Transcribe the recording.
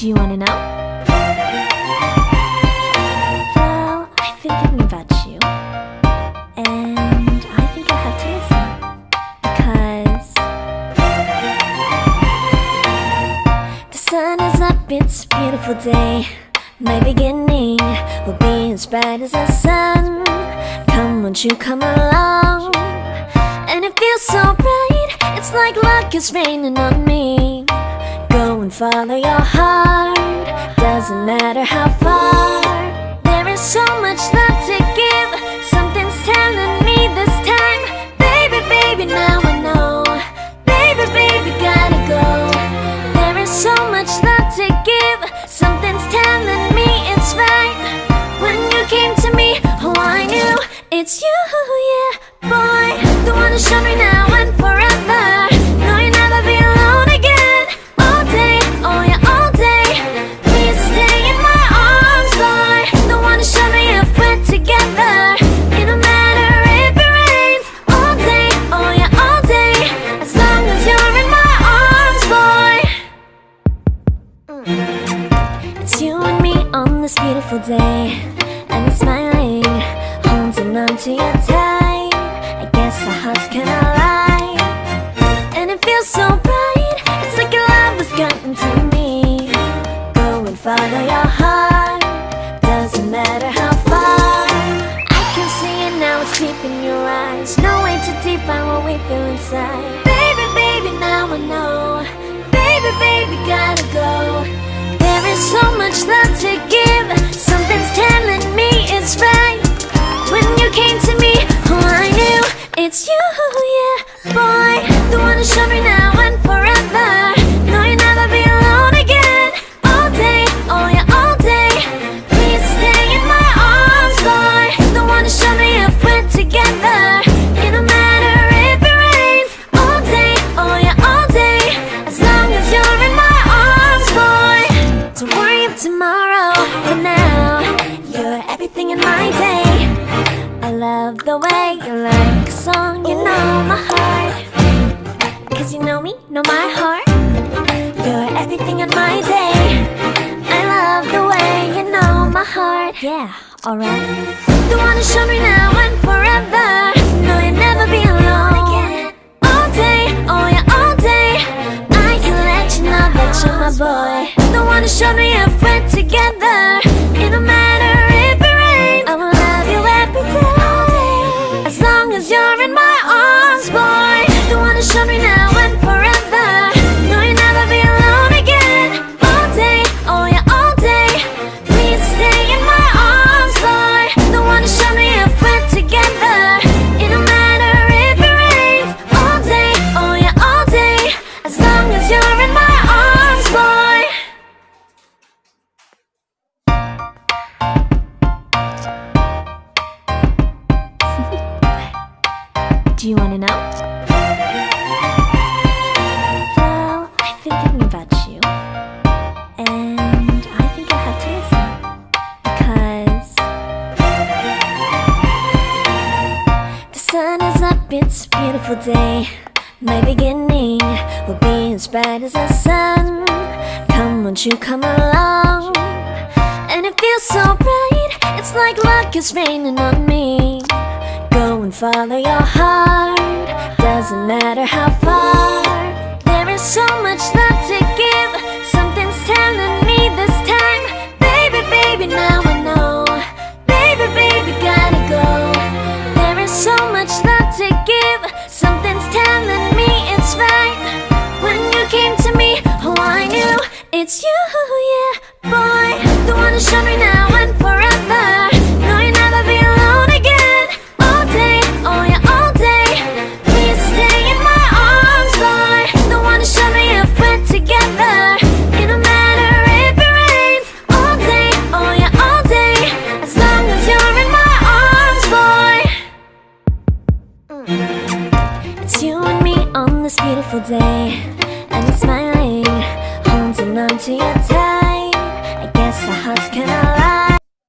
Do you wanna know? Well, I've been thinking about you, and I think I have to listen, because the sun is up, it's a beautiful day. My beginning will be as bright as the sun. Come, won't you come along? And it feels so bright, it's like luck is raining on me. Go and follow your heart, doesn't matter how far. There is so much love to give, something's telling me this time. Baby, baby, now I know. Baby, baby, gotta go. There is so much love to give, something's telling me it's right. When you came to me, oh I knew it's you, yeah, boy. The one who showed me now and forever. No, you'll never be alone again. All day, oh yeah, all day. Please stay in my arms, boy. The one who showed me if we're together. It don't matter if it rains. All day, oh yeah, all day. As long as you're in my arms, boy. It's you and me on this beautiful day, and it's smiling, holding on to you tight. I guess our hearts cannot lie, and it feels so bright. It's like your love has gotten to me. Go and follow your heart, doesn't matter how far. I can see it now, it's deep in your eyes. No way to define what we feel inside. Baby, baby, now I know. Baby, baby, gotta go. There is so much love to give, something's telling me it's right. When you came to me, oh I knew it's you, yeah, boy. The one who showed me now and forever. No, you'll never be alone again. All day, oh yeah, all day. Please stay in my arms, boy. The one who showed me if we're together. It don't matter if it rains. All day, oh yeah, all day. As long as you're in my arms, boy. Don't worry of tomorrow, for now you're everything in my day. I love the way you like a song, you know my heart. Cause you know me, know my heart. You're everything in my day. I love the way you know my heart. Yeah, alright. The one who showed me now and forever. No, you'll never be alone again. All day, oh yeah, all day. I can let you know that you're my boy. The one who showed me if we're together. It don't matter if it rains. I will love you every day. As long as you're in my arms, boy. The one who showed me now and forever. No, you'll never be alone again. All day, oh yeah, all day. Please stay in my arms, boy. The one who showed me if we're together. It don't matter if it rains. All day, oh yeah, all day. As long as you're in my arms, boy. Do you wanna know? Well, I've been thinking about you, and I think I have to listen, because the sun is up, it's a beautiful day. My beginning will be as bright as the sun. Come, won't you come along? And it feels so bright, it's like luck is raining on me. Go and follow your heart, doesn't matter how far. There is so much love to give, something's telling me this time. Baby, baby, now I know. Baby, baby, gotta go. There is so much love to give, something's telling me it's right. When you came to me, oh I knew it's you, yeah, boy. The one who showed me now and forever. No, you'll never be alone again. All day, oh yeah, all day. Please stay in my arms, boy. The one who showed me if we're together. It don't matter if it rains. All day, oh yeah, all day. As long as you're in my arms, boy. It's you and me on this beautiful day,